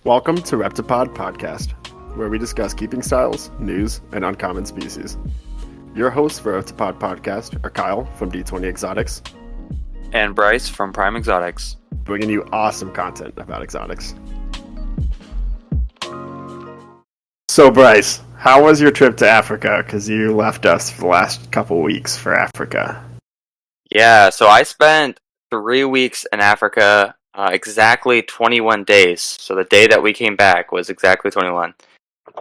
Welcome to Reptipod Podcast, where we discuss keeping styles, news, and uncommon species. Your hosts for Reptipod Podcast are Kyle from D20 Exotics and Bryce from Prime Exotics, bringing you awesome content about exotics. So Bryce, how was your trip to Africa? Because you left us for the last couple weeks for Africa. Yeah, so I spent 3 weeks in Africa, exactly 21 days. So the day that we came back was exactly 21.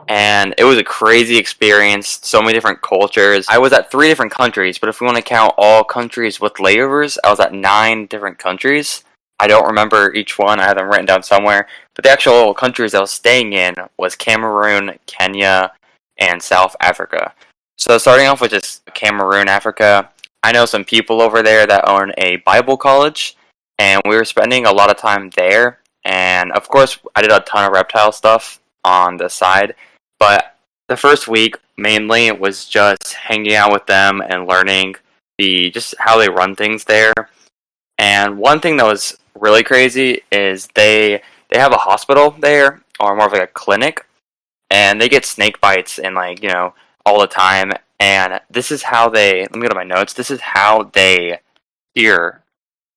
And it was a crazy experience, so many different cultures. I was at 3 different countries, but if we want to count all countries with layovers, I was at 9 different countries. I don't remember each one, I have them written down somewhere. But the actual countries I was staying in was Cameroon, Kenya, and South Africa. So starting off with just Cameroon, Africa, I know some people over there that own a Bible college, and we were spending a lot of time there. And of course, I did a ton of reptile stuff on the side, but the first week mainly was just hanging out with them and learning just how they run things there. And one thing that was really crazy is they have a hospital there, or more of like a clinic, and they get snake bites and all the time. And this is how let me go to my notes. This is how they cure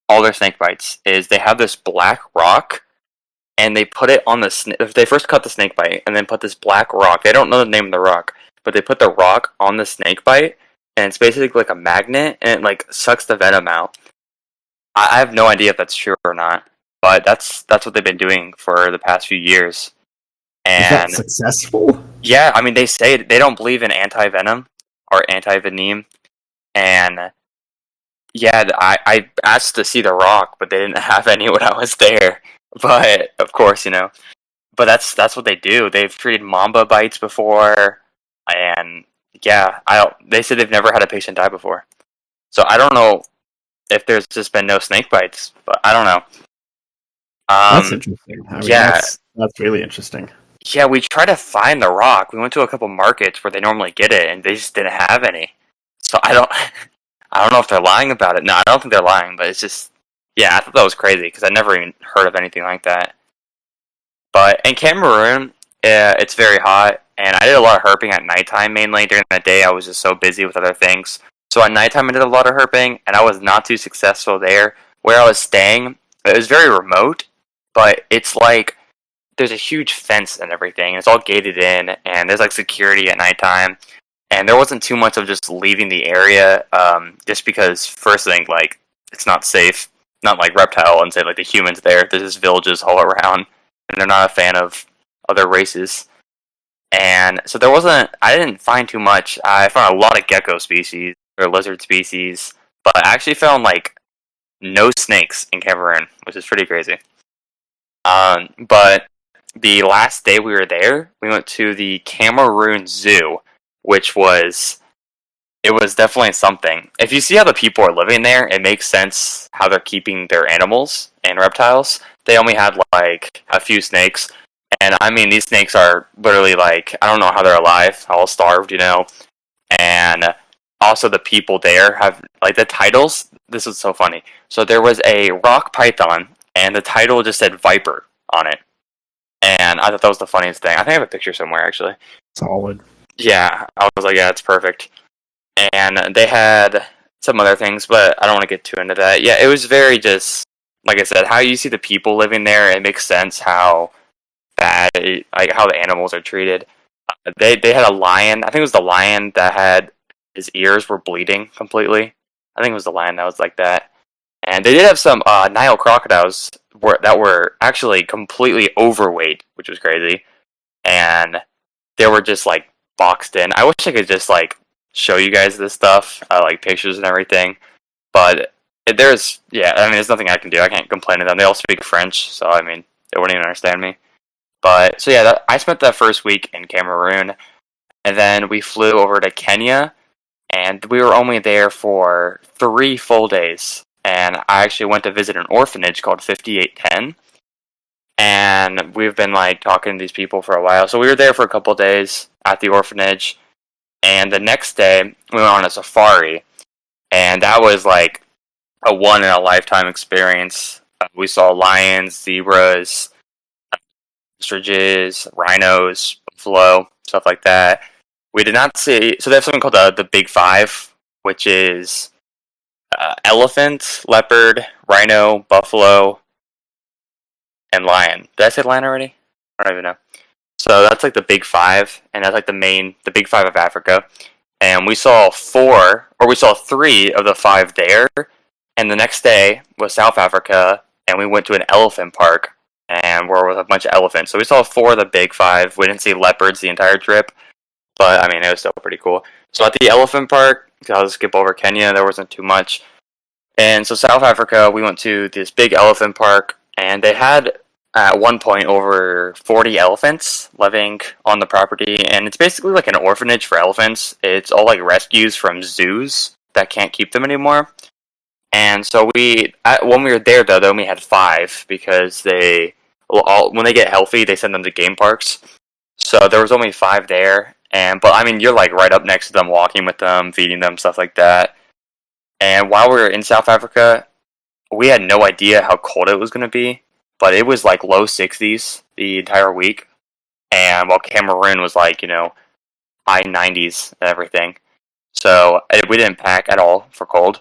all their snake bites. Is they have this black rock, and they put it on they first cut the snake bite, and then put this black rock. They don't know the name of the rock, but they put the rock on the snake bite, and it's basically like a magnet, and it sucks the venom out. I have no idea if that's true or not, but that's what they've been doing for the past few years. And is that successful? Yeah, I mean, they say they don't believe in anti-venom or anti-venom, and yeah, I asked to see the rock, but they didn't have any when I was there. But of course, but that's what they do. They've treated mamba bites before, and yeah, they said they've never had a patient die before. So I don't know if there's just been no snake bites, but I don't know. That's interesting. I mean, yeah, that's really interesting. Yeah, we tried to find the rock. We went to a couple markets where they normally get it, and they just didn't have any. So I don't know if they're lying about it. No, I don't think they're lying, but it's just, yeah, I thought that was crazy because I never even heard of anything like that. But in Cameroon, it's very hot, and I did a lot of herping at nighttime mainly. During the day, I was just so busy with other things. So at nighttime, I did a lot of herping, and I was not too successful there. Where I was staying, it was very remote, but it's like there's a huge fence and everything, and it's all gated in, and there's security at nighttime, and there wasn't too much of just leaving the area, just because first thing, it's not safe, not like reptile and say the humans there. There's just villages all around, and they're not a fan of other races, and so I didn't find too much. I found a lot of gecko species or lizard species, but I actually found no snakes in Cameroon, which is pretty crazy. But the last day we were there, we went to the Cameroon Zoo, which was definitely something. If you see how the people are living there, it makes sense how they're keeping their animals and reptiles. They only had a few snakes, and I mean these snakes are literally I don't know how they're alive, all starved, and also the people there have the titles. This was so funny. So there was a rock python, and the title just said Viper on it. And I thought that was the funniest thing. I think I have a picture somewhere, actually. Solid. Yeah, I was like, yeah, it's perfect. And they had some other things, but I don't want to get too into that. Yeah, it was very just, like I said, how you see the people living there, it makes sense how bad, how the animals are treated. They had a lion. I think it was the lion that had his ears were bleeding completely. I think it was the lion that was like that. And they did have some Nile crocodiles that were actually completely overweight, which was crazy. And they were just boxed in. I wish I could just show you guys this stuff, pictures and everything. But there's nothing I can do. I can't complain to them. They all speak French, so I mean, they wouldn't even understand me. But so yeah, I spent that first week in Cameroon, and then we flew over to Kenya, and we were only there for 3 full days. And I actually went to visit an orphanage called 5810. And we've been talking to these people for a while. So we were there for a couple days at the orphanage. And the next day, we went on a safari. And that was a one-in-a-lifetime experience. We saw lions, zebras, ostriches, rhinos, buffalo, stuff like that. We did not see. So they have something called the Big Five, which is elephant, leopard, rhino, buffalo, and lion. Did I say lion already? I don't even know. So that's like the Big Five, and that's like the Big Five of Africa. And we saw three of the five there. And the next day was South Africa, and we went to an elephant park, and we're with a bunch of elephants. So we saw four of the Big Five. We didn't see leopards the entire trip, but I mean, it was still pretty cool. So at the elephant park, I'll skip over Kenya, there wasn't too much. And so South Africa, we went to this big elephant park, and they had at one point over 40 elephants living on the property, and it's basically like an orphanage for elephants. It's all like rescues from zoos that can't keep them anymore. And so when we were there though, they only had five because when they get healthy, they send them to game parks. So there was only five there, but I mean, you're like right up next to them, walking with them, feeding them, stuff like that. And while we were in South Africa, we had no idea how cold it was going to be, but it was like low 60s the entire week. And while Cameroon was like, high 90s and everything. So we didn't pack at all for cold.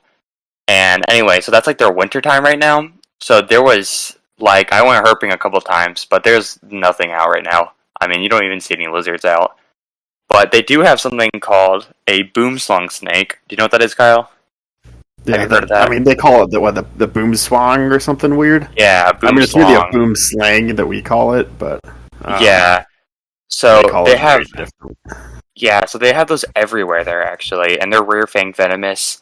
And anyway, so that's like their winter time right now. So there was like, I went herping a couple times, but there's nothing out right now. I mean, you don't even see any lizards out. But they do have something called a boomslang snake. Do you know what that is, Kyle? Yeah, have you heard of that? I mean, they call it the boom swang or something weird. Yeah, boom. I mean, it's really a boom slang that we call it, but yeah. So they have so they have those everywhere there actually, and they're rear fang venomous.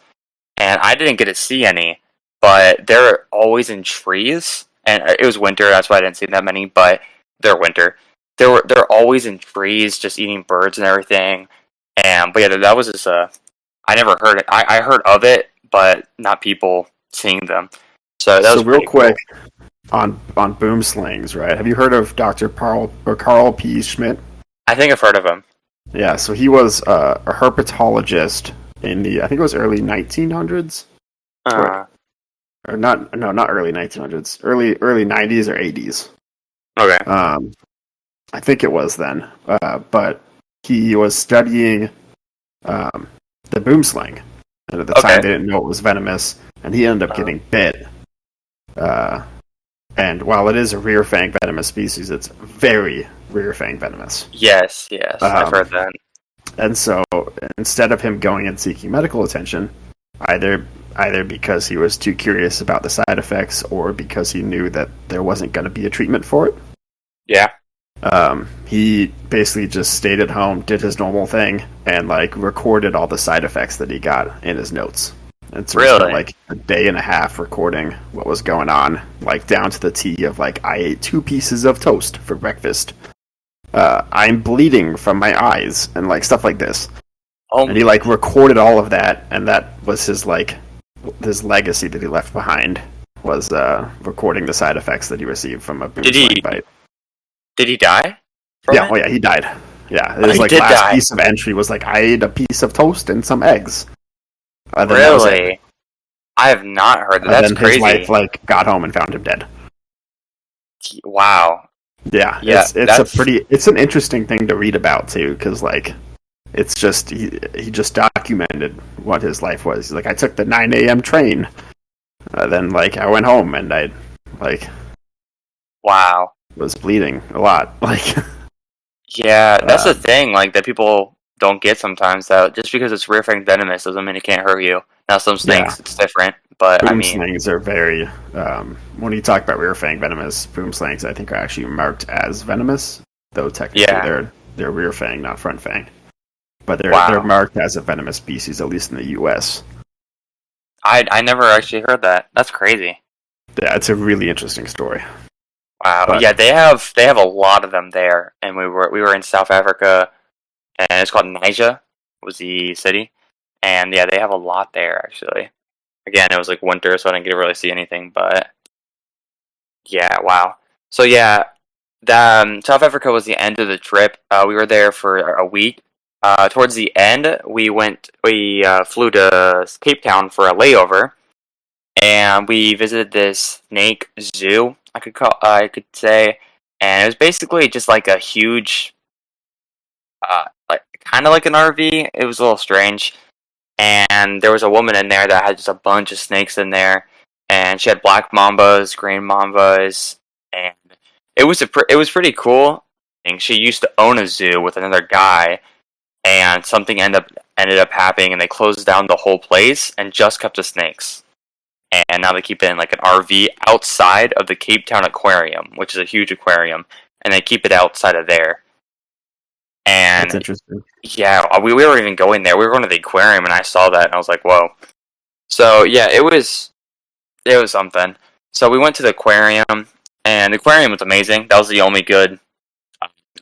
And I didn't get to see any, but they're always in trees. And it was winter, that's why I didn't see that many. But they're winter. They're always in trees, just eating birds and everything. But yeah, that was just I never heard it. I heard of it, but not people seeing them. So that was real quick cool. on boom slings, right? Have you heard of Dr. Carl P. Schmidt? I think I've heard of him. Yeah, so he was a herpetologist in the, I think it was early 1900s. Or not early 1900s, early 90s or 80s. Okay. I think it was then. But he was studying the boomslang. And at the time, they didn't know it was venomous, and he ended up getting bit. And while it is a rear fang venomous species, it's very rear fang venomous. Yes, I've heard that. And so, instead of him going and seeking medical attention, either because he was too curious about the side effects, or because he knew that there wasn't going to be a treatment for it. Yeah. He basically just stayed at home, did his normal thing, and like recorded all the side effects that he got in his notes. And so he spent like a day and a half recording what was going on, like down to the T of like, I ate 2 pieces of toast for breakfast. I'm bleeding from my eyes, and like stuff like this. And he like recorded all of that, and that was his legacy that he left behind, was recording the side effects that he received from a boomslang bite. Did he die? Yeah, he died. Yeah, his last piece of entry was like, I ate a piece of toast and some eggs. Really? I have not heard that. That's crazy. His wife got home and found him dead. Wow. Yeah, it's an interesting thing to read about too, because it's just he just documented what his life was. He's like, I took the 9 a.m. train, then I went home and I wow, was bleeding a lot. Yeah, that's the thing, that people don't get sometimes, that just because it's rear fang venomous doesn't mean it can't hurt you. Now some snakes, it's different, but boom slings are very, when you talk about rear fang venomous, boom slings I think are actually marked as venomous, though technically they're rear fang, not front fang. But they're marked as a venomous species, at least in the U.S. I never actually heard that. That's crazy. Yeah, it's a really interesting story. Wow. But, yeah, they have a lot of them there, and we were in South Africa, and it's called Niger, was the city, and yeah, they have a lot there actually. Again, it was winter, so I didn't get to really see anything, but yeah, wow. So yeah, South Africa was the end of the trip. We were there for a week. Towards the end, we flew to Cape Town for a layover, and we visited this snake zoo. I could say and it was basically just like a huge, like kind of like an RV. It was a little strange, and there was a woman in there that had just a bunch of snakes in there, and she had black mambas, green mambas, and it was pretty cool. And she used to own a zoo with another guy, and something ended up happening, and they closed down the whole place and just kept the snakes. And now they keep it in like an RV outside of the Cape Town Aquarium, which is a huge aquarium, and they keep it outside of there. That's And interesting. yeah, we were even going there. We were going to the aquarium, and I saw that, and I was like, "Whoa!" So yeah, it was something. So we went to the aquarium, and the aquarium was amazing. That was the only good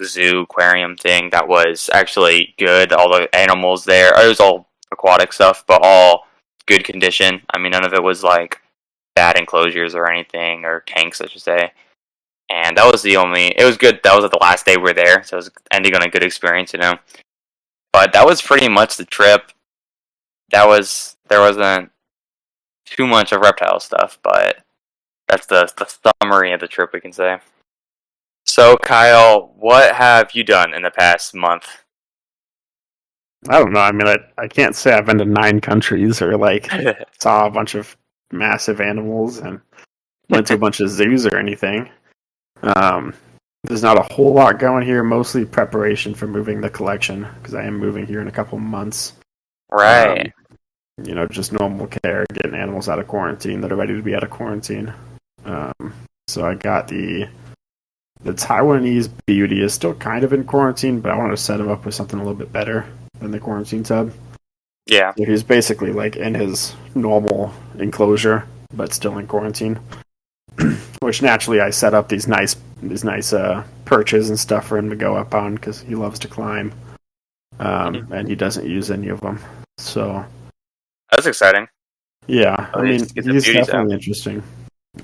zoo aquarium thing that was actually good. All the animals there, it was all aquatic stuff, but all good condition. I mean, none of it was like bad enclosures or anything, or tanks, I should say. And that was the only. It was good. That was the last day we were there, so it was ending on a good experience, you know. But that was pretty much the trip. There wasn't too much of reptile stuff, but that's the summary of the trip, we can say. So, Kyle, what have you done in the past month? I don't know. I mean, I can't say I've been to 9 countries or like saw a bunch of massive animals and went to a bunch of zoos or anything. Um, there's not a whole lot going here. Mostly preparation for moving the collection because I am moving here in a couple months. Right. Just normal care, getting animals out of quarantine that are ready to be out of quarantine. So I got the Taiwanese beauty is still kind of in quarantine, but I want to set him up with something a little bit better than the quarantine tub. Yeah. So he's basically like in his normal enclosure, but still in quarantine. Which naturally I set up these nice perches and stuff for him to go up on because he loves to climb, and he doesn't use any of them. So That's exciting. yeah, I mean he's definitely out. interesting.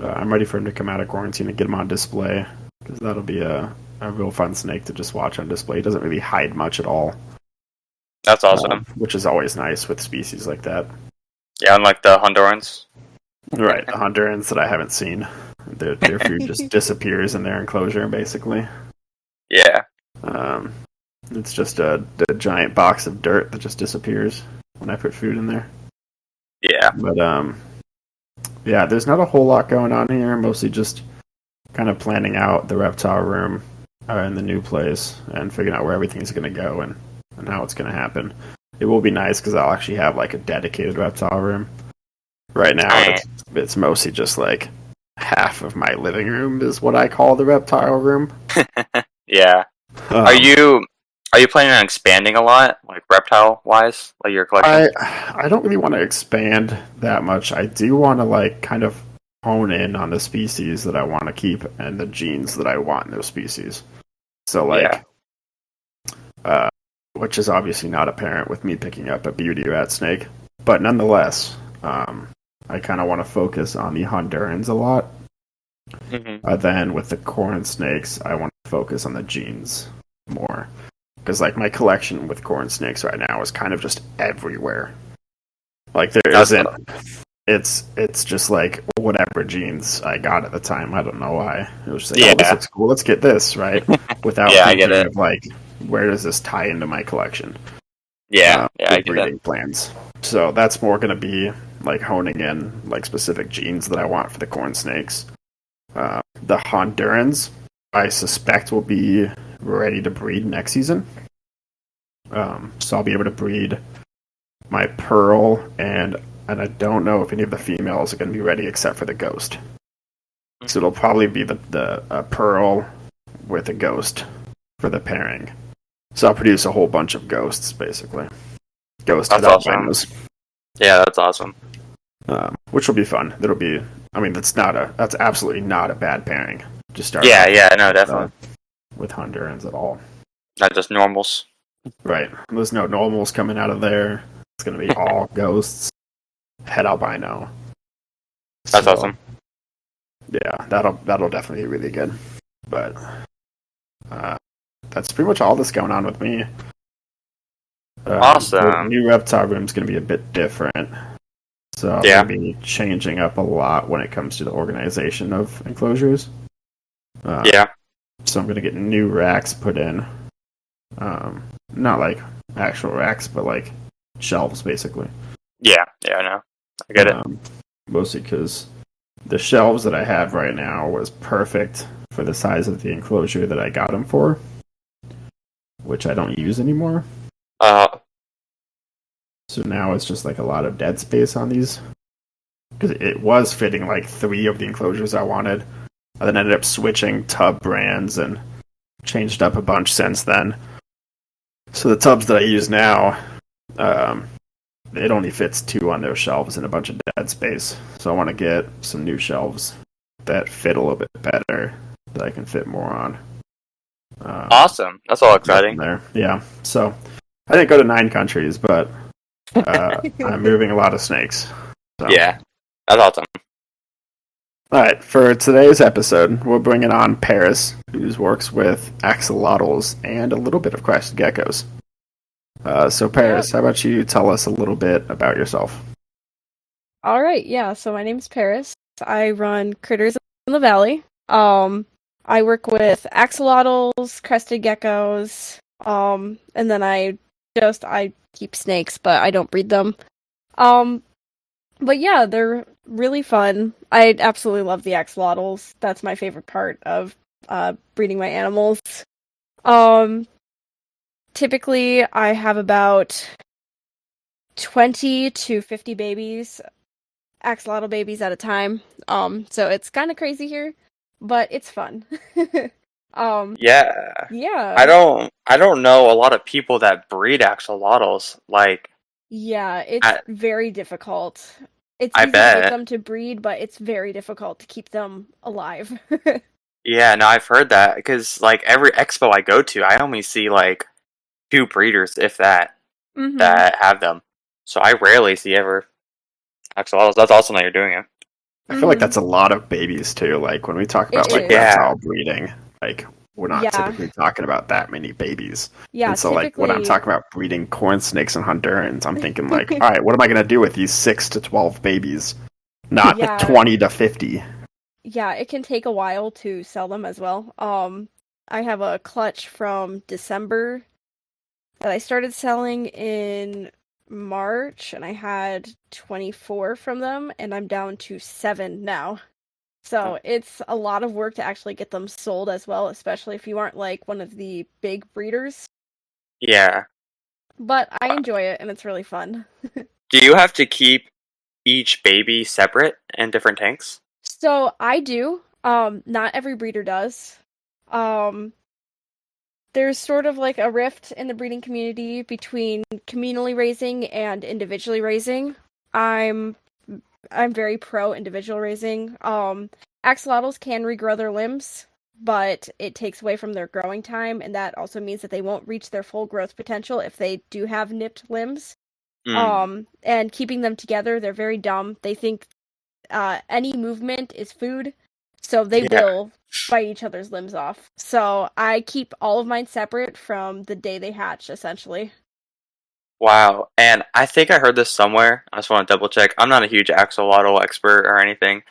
I'm ready for him to come out of quarantine and get him on display because that'll be a real fun snake to just watch on display. He doesn't really hide much at all. That's awesome. Which is always nice with species like that. Yeah, unlike the Hondurans. Right, the Hondurans that I haven't seen. Their food just disappears in their enclosure, basically. Yeah. It's just a giant box of dirt that just disappears when I put food in there. Yeah. But, yeah, there's not a whole lot going on here. Mostly just kind of planning out the reptile room in the new place and figuring out where everything's going to go and how it's going to happen. It will be nice because I'll actually have like a dedicated reptile room. Right now, it's mostly just like half of my living room is what I call the reptile room. Yeah. Are you planning on expanding a lot, like reptile wise, like your collection? I don't really want to expand that much. I do want to like kind of hone in on the species that I want to keep and the genes that I want in those species. So like, which is obviously not apparent with me picking up a beauty rat snake, but nonetheless, I kind of want to focus on the Hondurans a lot. Mm-hmm. Then with the corn snakes, I want to focus on the genes more. Because like my collection with corn snakes right now is kind of just everywhere. Like there isn't. It's just like whatever genes I got at the time. I don't know why. It was just like, oh, this looks cool. Let's get this, right? Without thinking of like, where does this tie into my collection? Yeah, I get breeding plans. So that's more going to be like honing in like specific genes that I want for the corn snakes. The Hondurans, I suspect, will be ready to breed next season. So I'll be able to breed my pearl, and I don't know if any of the females are going to be ready except for the ghost. So it'll probably be the pearl with a ghost for the pairing. So I'll produce a whole bunch of ghosts, basically. Ghost head albinos. Yeah, that's awesome. Which will be fun. That'll be. I mean, that's absolutely not a bad pairing. Just start. Yeah, no, definitely. With Hondurans at all. Not just normals. Right. There's no normals coming out of there. It's going to be all ghosts. Head albino. That's awesome. Yeah, that'll definitely be really good. But that's pretty much all that's going on with me. Awesome. The new reptile room is going to be a bit different. So I'm going to be changing up a lot when it comes to the organization of enclosures. so I'm gonna get new racks put in. Not like actual racks, but like shelves, basically. Yeah, I know. I get it. Mostly because the shelves that I have right now was perfect for the size of the enclosure that I got them for, which I don't use anymore. So now it's just like a lot of dead space on these. Because it was fitting like 3 of the enclosures I wanted. I then ended up switching tub brands and changed up a bunch since then. So the tubs that I use now, it only fits 2 on those shelves and a bunch of dead space. So I want to get some new shelves that fit a little bit better, that I can fit more on. Awesome. That's all exciting. There. Yeah. So I didn't go to 9 countries, but I'm moving a lot of snakes. So. Yeah. That's awesome. Alright, for today's episode, we're bringing on Paris, who works with axolotls and a little bit of crested geckos. So Paris, how about you tell us a little bit about yourself? Alright, yeah, so my name's Paris. I run Critters in the Valley. I work with axolotls, crested geckos, and then I keep snakes, but I don't breed them. But yeah, they're really fun. I absolutely love the axolotls. That's my favorite part of breeding my animals. Typically I have about 20 to 50 babies, axolotl babies at a time. So it's kind of crazy here, but it's fun. Yeah. I don't know a lot of people that breed axolotls. Like, yeah, it's very difficult. It's I easy to bet. get them to breed, but it's very difficult to keep them alive. Yeah, no, I've heard that because like every expo I go to, I only see like 2 breeders, if that, that have them. So I rarely see ever axolotls. That's awesome that you're doing it. I feel like that's a lot of babies too. Like when we talk about reptile breeding, like we're not typically talking about that many babies. Yeah, and so like when I'm talking about breeding corn snakes and Hondurans, I'm thinking like, all right, what am I going to do with these 6 to 12 babies? Not 20 to 50. Yeah, it can take a while to sell them as well. I have a clutch from December that I started selling in March, and I had 24 from them, and I'm down to 7 now. So it's a lot of work to actually get them sold as well, especially if you aren't like one of the big breeders. Yeah. But I enjoy it, and it's really fun. Do you have to keep each baby separate in different tanks? So I do. Not every breeder does. There's sort of like a rift in the breeding community between communally raising and individually raising. I'm very pro individual raising. Axolotls can regrow their limbs, but it takes away from their growing time, and that also means that they won't reach their full growth potential if they do have nipped limbs. And keeping them together, they're very dumb. They think any movement is food, so they will bite each other's limbs off. So I keep all of mine separate from the day they hatch, essentially. Wow, and I think I heard this somewhere. I just want to double check. I'm not a huge axolotl expert or anything.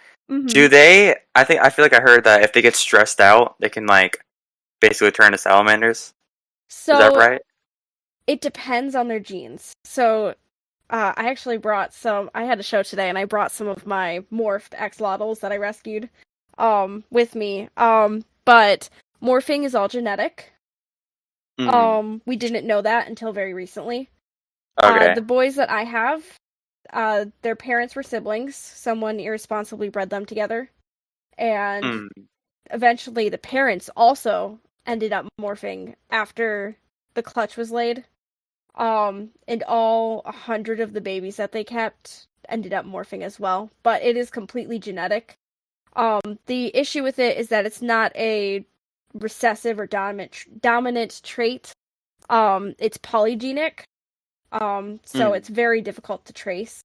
Do they? I feel like I heard that if they get stressed out, they can like basically turn to salamanders. So, is that right? It depends on their genes. So I actually brought some. I had a show today, and I brought some of my morphed axolotls that I rescued with me. But morphing is all genetic. We didn't know that until very recently. Okay. The boys that I have, their parents were siblings. Someone irresponsibly bred them together. And eventually the parents also ended up morphing after the clutch was laid. And all 100 of the babies that they kept ended up morphing as well. But it is completely genetic. The issue with it is that it's not a recessive or dominant trait. It's polygenic. So it's very difficult to trace.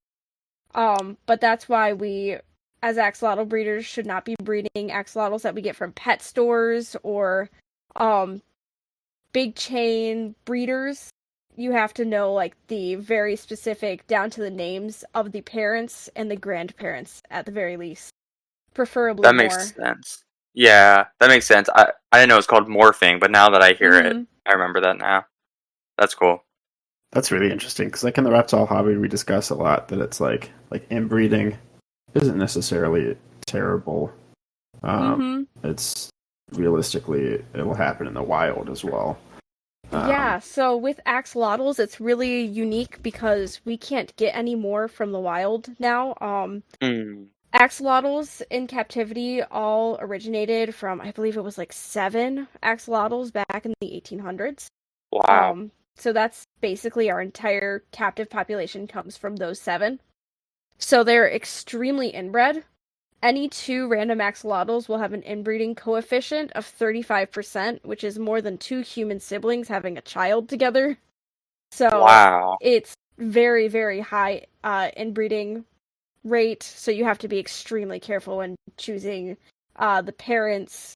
But that's why we, as axolotl breeders, should not be breeding axolotls that we get from pet stores or big chain breeders. You have to know like the very specific, down to the names of the parents and the grandparents at the very least. Preferably that more. makes sense. Yeah, that makes sense. I didn't know it was called morphing, but now that I hear it, Mm-hmm. I remember that now. That's cool. That's really interesting because, like in the reptile hobby, we discuss a lot that it's like inbreeding isn't necessarily terrible. Mm-hmm. It's realistically it will happen in the wild as well. Yeah, so with axolotls, it's really unique because we can't get any more from the wild now. Mm. Axolotls in captivity all originated from, I believe it was like 7 axolotls back in the 1800s. Wow. So that's basically our entire captive population comes from those 7. So they're extremely inbred. Any 2 random axolotls will have an inbreeding coefficient of 35%, which is more than 2 human siblings having a child together. So Wow. it's very, very high inbreeding rate. So you have to be extremely careful when choosing the parents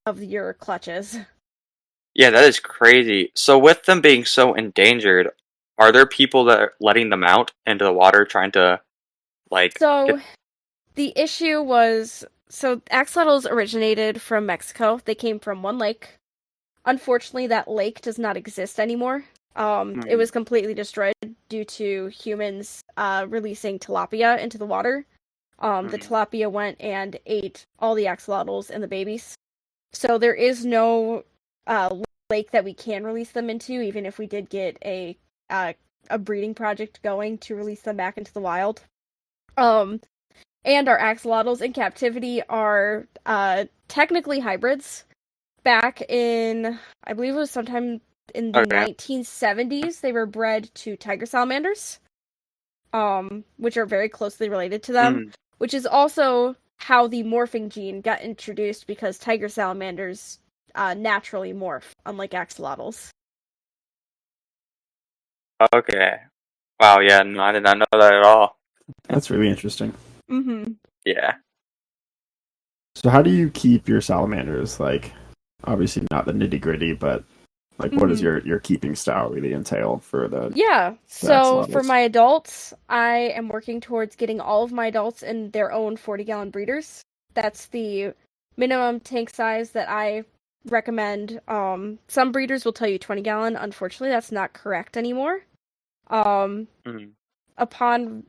of your clutches. Yeah, that is crazy. So with them being so endangered, are there people that are letting them out into the water trying to like get So the issue was axolotls originated from Mexico. They came from one lake. Unfortunately, that lake does not exist anymore. It Mm, was completely destroyed due to humans releasing tilapia into the water. The mm. tilapia went and ate all the axolotls and the babies. So there is no lake that we can release them into, even if we did get uh, a breeding project going to release them back into the wild. Um, and our axolotls in captivity are technically hybrids. Back in, I believe it was sometime in the Okay. 1970s, they were bred to tiger salamanders, which are very closely related to them, Mm. which is also how the morphing gene got introduced because tiger salamanders naturally morph, unlike axolotls. Okay. Wow, yeah, no, I did not know that at all. That's really interesting. Mm-hmm. Yeah. So, how do you keep your salamanders? Like, obviously not the nitty gritty, but like, what does Mm-hmm. your keeping style really entail for Yeah, the so for axolotls? my adults, I am working towards getting all of my adults in their own 40-gallon breeders. That's the minimum tank size that I recommend. Some breeders will tell you 20-gallon. Unfortunately, that's not correct anymore. Um, Mm. upon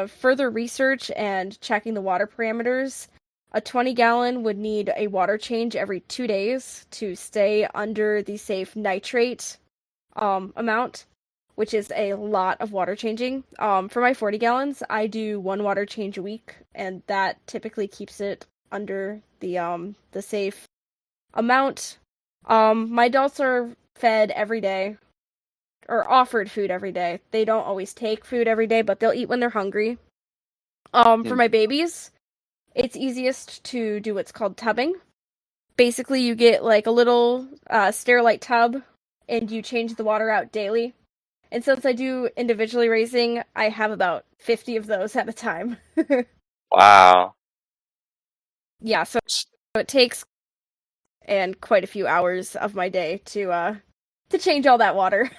further research and checking the water parameters, a 20-gallon would need a water change every 2 days to stay under the safe nitrate amount, which is a lot of water changing. For my 40 gallons, I do 1 water change a week, and that typically keeps it under the safe amount. My adults are fed every day or offered food every day. They don't always take food every day, but they'll eat when they're hungry. For Mm. my babies, it's easiest to do what's called tubbing. Basically, you get like a little Sterilite tub, and you change the water out daily. And since I do individually raising, I have about 50 of those at a time. Wow. Yeah, so S- it takes and quite a few hours of my day to change all that water.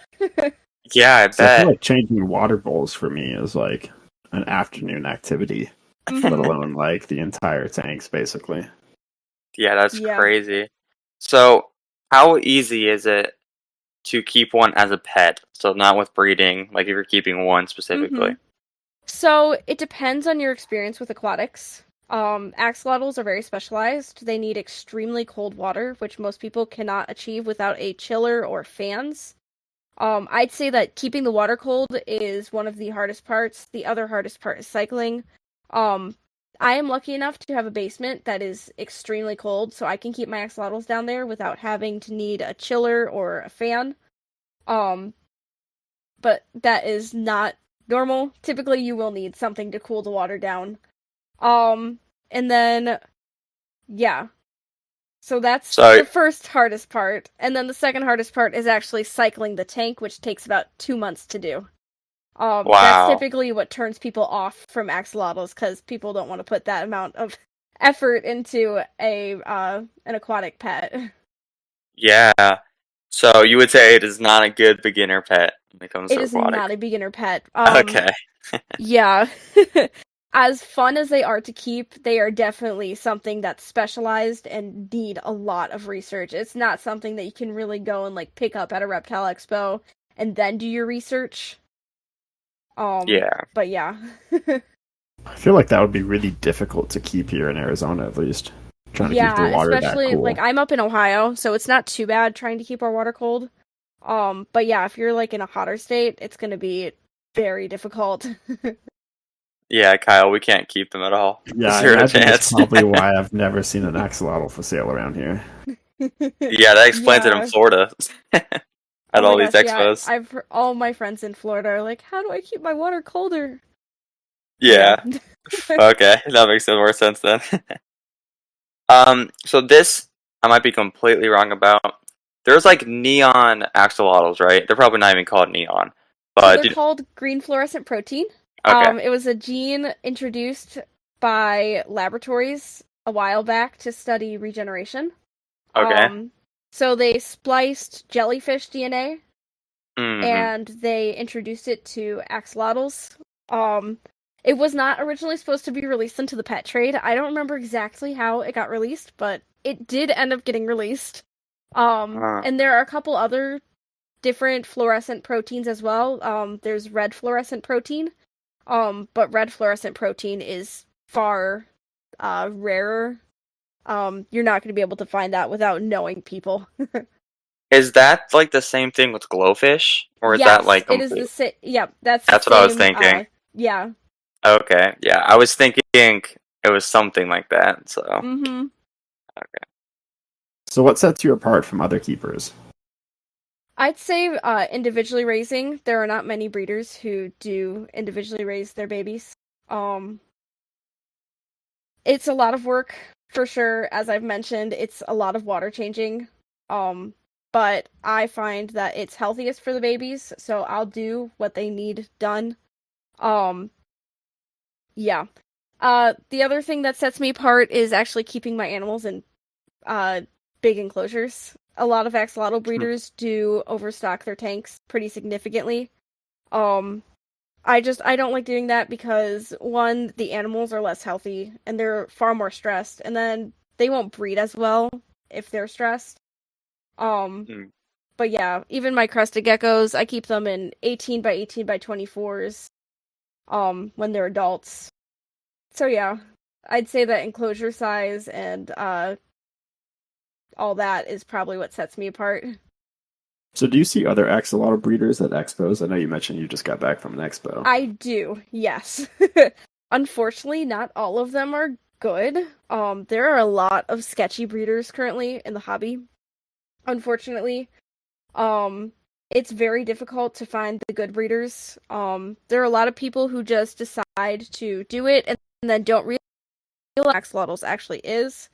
Yeah, I So I feel bet. like changing water bowls for me is like an afternoon activity, let Mm-hmm. alone like the entire tanks, basically. Yeah, that's Yeah. crazy. So, how easy is it to keep one as a pet? So not with breeding, like if you're keeping one Mm-hmm. specifically. So it depends on your experience with aquatics. Axolotls are very specialized. They need extremely cold water, which most people cannot achieve without a chiller or fans. I'd say that keeping the water cold is one of the hardest parts. The other hardest part is cycling. Um, I am lucky enough to have a basement that is extremely cold, so I can keep my axolotls down there without having to need a chiller or a fan. Um, but that is not normal. Typically, you will need something to cool the water down. Um, and then, yeah. So that's So the first hardest part. And then the second hardest part is actually cycling the tank, which takes about 2 months to do. That's wow. typically what turns people off from axolotls because people don't want to put that amount of effort into a an aquatic pet. Yeah. So you would say it is not a good beginner pet when it comes It to is not aquatics. a beginner pet. Okay. Yeah. as fun as they are to keep, they are definitely something that's specialized and need a lot of research. It's not something that you can really go and like pick up at a reptile expo and then do your research. Yeah. But yeah. I feel like that would be really difficult to keep here in Arizona, at least. Trying to keep the water especially that cool. like I'm up in Ohio, so it's not too bad trying to keep our water cold. But yeah, if you're like in a hotter state, it's gonna be very difficult. Yeah, Kyle, we can't keep them at all. Yeah, I Zero imagine chance. that's probably why I've never seen an axolotl for sale around here. Yeah, that explains it in Florida. At all these expos. Yeah, I've heard, all my friends in Florida are like, "How do I keep my water colder?" Yeah. Okay, that makes more sense then. So this I might be completely wrong about. There's like neon axolotls, right? They're probably not even called neon, So but they're called green fluorescent protein. okay. It was a gene introduced by laboratories a while back to study regeneration. Okay. So they spliced jellyfish DNA Mm-hmm. and they introduced it to axolotls. It was not originally supposed to be released into the pet trade. I don't remember exactly how it got released, but it did end up getting released. And there are a couple other different fluorescent proteins as well. There's red fluorescent protein. But red fluorescent protein is far rarer. You're not going to be able to find that without knowing people. Is that like the same thing with glowfish, or is Yes, that like it is the same. Yep, that's That's the what I was same. thinking. Yeah. Okay, yeah, I was thinking it was something like that. So Mm-hmm. okay. So what sets you apart from other keepers? I'd say individually raising. There are not many breeders who do individually raise their babies. It's a lot of work for sure. As I've mentioned, it's a lot of water changing. But I find that it's healthiest for the babies, so I'll do what they need done. Yeah. The other thing that sets me apart is actually keeping my animals in big enclosures. A lot of axolotl breeders do overstock their tanks pretty significantly. I don't like doing that because one, the animals are less healthy and they're far more stressed, and then they won't breed as well if they're stressed. But yeah, even my crested geckos, I keep them in 18 by 18 by 24s when they're adults. So yeah, I'd say that enclosure size and all that is probably what sets me apart. So do you see other axolotl breeders at expos? I know you mentioned you just got back from an expo. I do, yes. Unfortunately, not all of them are good. There are a lot of sketchy breeders currently in the hobby. Unfortunately, it's very difficult to find the good breeders. There are a lot of people who just decide to do it and then don't realize what axolotls actually is.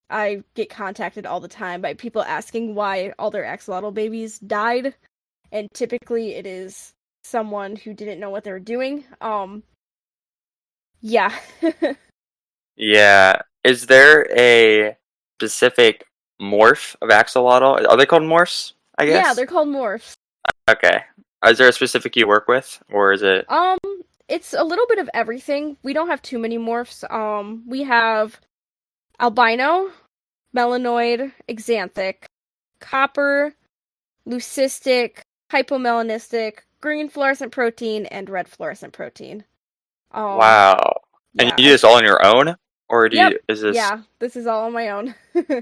I get contacted all the time by people asking why all their axolotl babies died, and typically it is someone who didn't know what they were doing. Yeah. Yeah. Is there a specific morph of axolotl? Are they called morphs? I guess. Yeah, they're called morphs. Okay. Is there a specific you work with, or is it? It's a little bit of everything. We don't have too many morphs. We have albino, melanoid, xanthic, copper, leucistic, hypomelanistic, green fluorescent protein, and red fluorescent protein. Wow. And Yeah, you do this all on your own, or do Yep. you? Is this? Yeah, this is all on my own.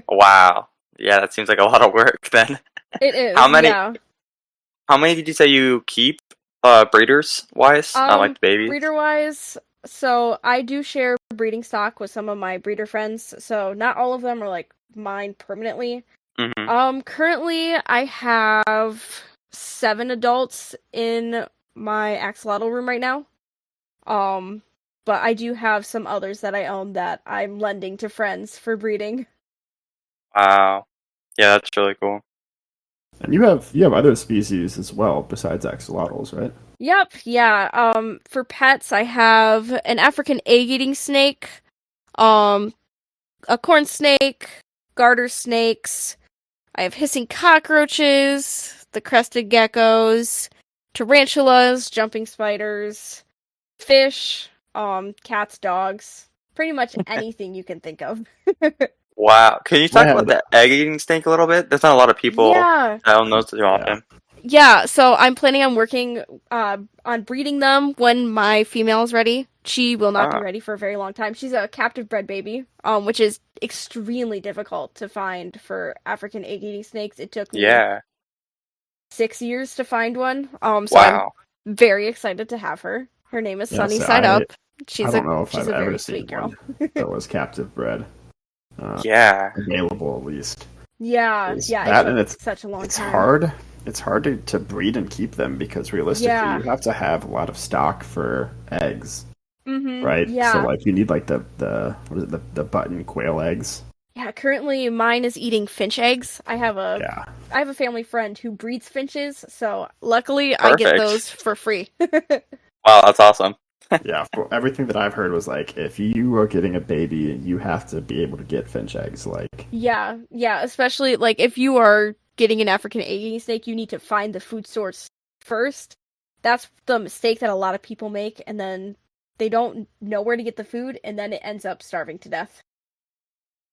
Wow. Yeah, that seems like a lot of work then. It is. How many? Yeah. How many did you say you keep? Breeders wise, not like the babies. Breeder wise, so I do share breeding stock with some of my breeder friends. So not all of them are like mine permanently. Mm-hmm. Currently I have 7 adults in my axolotl room right now. But I do have some others that I own that I'm lending to friends for breeding. Wow. Yeah, that's really cool. And you have other species as well besides axolotls, right? Yep, yeah. For pets, I have an African egg-eating snake, a corn snake, garter snakes. I have hissing cockroaches, the crested geckos, tarantulas, jumping spiders, fish, cats, dogs, pretty much anything you can think of. Wow. Can you talk about the egg-eating snake a little bit? There's not a lot of people Yeah. that don't know too often. Yeah, so I'm planning on working on breeding them when my female is ready. She will not be ready for a very long time. She's a captive bred baby, which is extremely difficult to find for African egg-eating snakes. It took me 6 years to find one. So I'm very excited to have her. Her name is Sunny Side Up. I don't know if I've a ever very seen sweet girl. one that was captive bred. Available at least. Yeah, it's such a long time. It's hard to breed and keep them because realistically you have to have a lot of stock for eggs. Right? Yeah. So like you need like the button quail eggs. Yeah, currently mine is eating finch eggs. I have a family friend who breeds finches, so luckily I get those for free. Wow, that's awesome. Yeah, everything that I've heard was like, if you are getting a baby, you have to be able to get finch eggs. Like, yeah, especially like if you are getting an African egg-eating snake, you need to find the food source first. That's the mistake that a lot of people make, and then they don't know where to get the food, and then it ends up starving to death.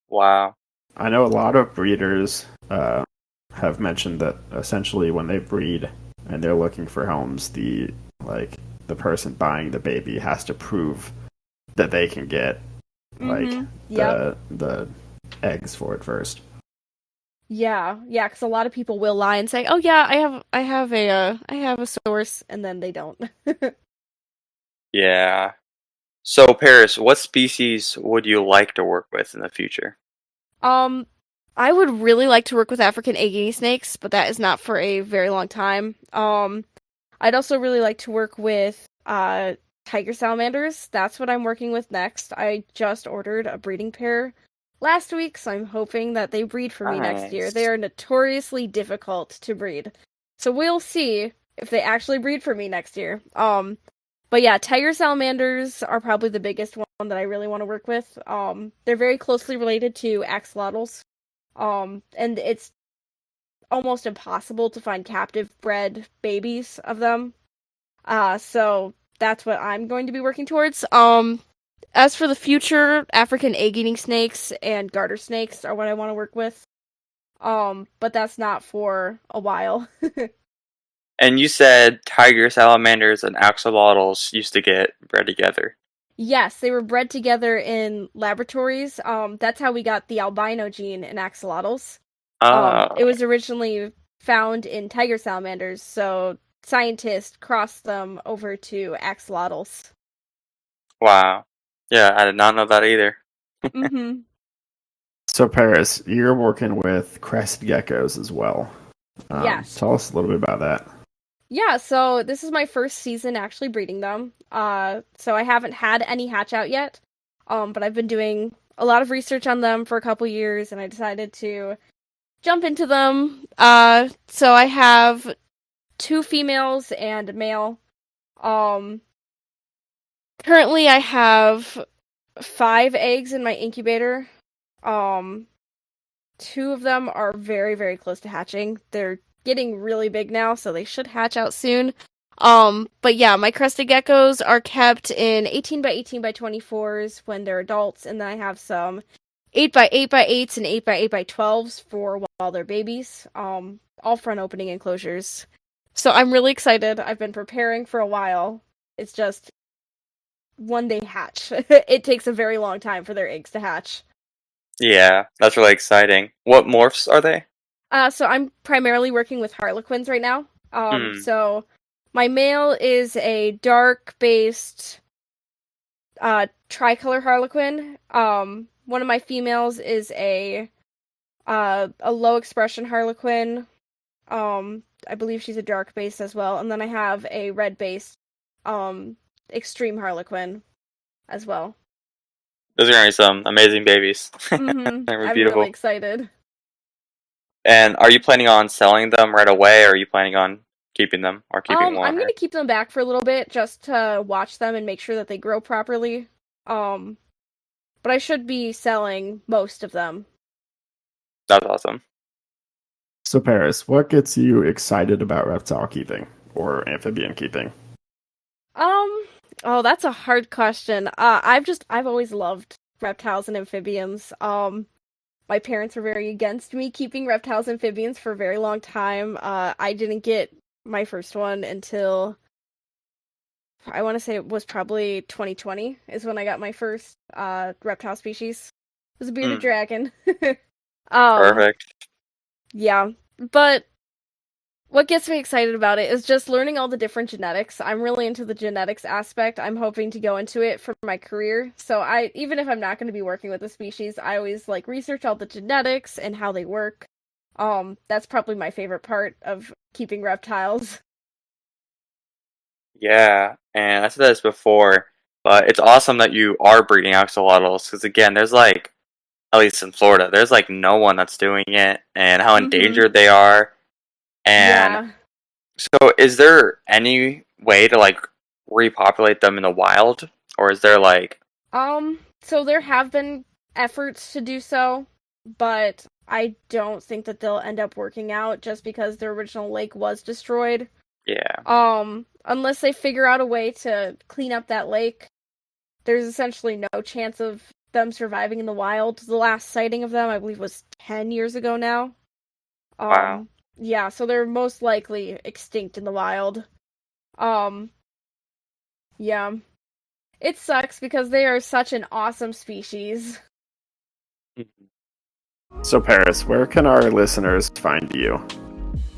Wow. I know a lot of breeders have mentioned that essentially when they breed and they're looking for homes, the person buying the baby has to prove that they can get the eggs for it first. Yeah, because a lot of people will lie and say, "Oh yeah, I have a source," and then they don't. Yeah. So Paris, what species would you like to work with in the future? I would really like to work with African egg-eating snakes, but that is not for a very long time. I'd also really like to work with tiger salamanders. That's what I'm working with next. I just ordered a breeding pair last week, so I'm hoping that they breed for me next year. They are notoriously difficult to breed. So we'll see if they actually breed for me next year. But yeah, tiger salamanders are probably the biggest one that I really want to work with. They're very closely related to axolotls. And it's almost impossible to find captive bred babies of them. So that's what I'm going to be working towards. As for the future, African egg-eating snakes and garter snakes are what I want to work with. But that's not for a while. And you said tiger salamanders and axolotls used to get bred together. Yes, they were bred together in laboratories. That's how we got the albino gene in axolotls. It was originally found in tiger salamanders, so scientists crossed them over to axolotls. Wow. Yeah, I did not know that either. Mm-hmm. So Paris, you're working with crested geckos as well. Yes. Tell us a little bit about that. Yeah, so this is my first season actually breeding them. So I haven't had any hatch out yet. But I've been doing a lot of research on them for a couple years, and I decided to jump into them. So I have 2 females and a male. Currently I have 5 eggs in my incubator. 2 of them are very, very close to hatching. They're getting really big now, so they should hatch out soon. But yeah, my crested geckos are kept in 18 by 18 by 24s when they're adults, and then I have some 8 by 8 by 8s and 8 by 8 by 12s for while they're babies. All front opening enclosures. So I'm really excited. I've been preparing for a while. It's just when they hatch. It takes a very long time for their eggs to hatch. Yeah, that's really exciting. What morphs are they? So I'm primarily working with harlequins right now. So my male is a dark-based tricolor harlequin. One of my females is a low expression harlequin. I believe she's a dark base as well, and then I have a red based extreme harlequin as well. Those are gonna be some amazing babies. Mm-hmm. They're I'm beautiful. really excited. And are you planning on selling them right away, or are you planning on keeping them or keeping one? I'm gonna keep them back for a little bit just to watch them and make sure that they grow properly. But I should be selling most of them. That's awesome. So Paris, what gets you excited about reptile keeping or amphibian keeping? Oh, that's a hard question. I've always loved reptiles and amphibians. My parents were very against me keeping reptiles and amphibians for a very long time. I didn't get my first one until I want to say it was probably 2020 is when I got my first reptile species. It was a bearded dragon. Perfect. Yeah, but what gets me excited about it is just learning all the different genetics. I'm really into the genetics aspect. I'm hoping to go into it for my career. So even if I'm not going to be working with a species, I always like research all the genetics and how they work. That's probably my favorite part of keeping reptiles. Yeah, and I said this before, but it's awesome that you are breeding axolotls because again, there's like at least in Florida, there's like no one that's doing it, and how endangered they are. And Yeah. so, is there any way to like repopulate them in the wild, or is there like? So there have been efforts to do so, but I don't think that they'll end up working out just because the original lake was destroyed. Yeah. Unless they figure out a way to clean up that lake, there's essentially no chance of them surviving in the wild. The last sighting of them, I believe, was 10 years ago now. Wow. Yeah, so they're most likely extinct in the wild. Yeah. It sucks because they are such an awesome species. So, Paris, where can our listeners find you?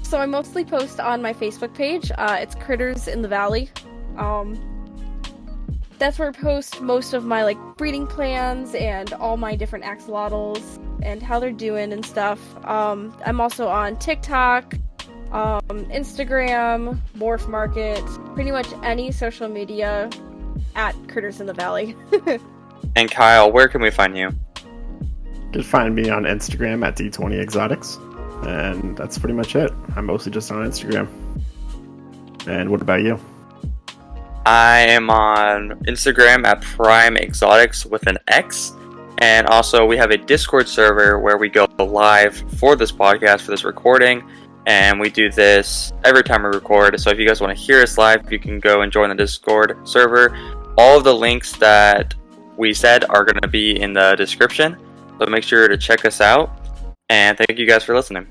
So I mostly post on my Facebook page. It's Critters in the Valley. That's where I post most of my like breeding plans and all my different axolotls and how they're doing and stuff. I'm also on TikTok, Instagram, Morph Market, pretty much any social media at Critters in the Valley. And Kyle, where can we find you? You can find me on Instagram at D20Exotics. And that's pretty much it. I'm mostly just on Instagram. And what about you? I am on Instagram at Prime Exotics with an X. And also, we have a Discord server where we go live for this podcast, for this recording. And we do this every time we record. So if you guys want to hear us live, you can go and join the Discord server. All of the links that we said are going to be in the description. So make sure to check us out. And thank you guys for listening.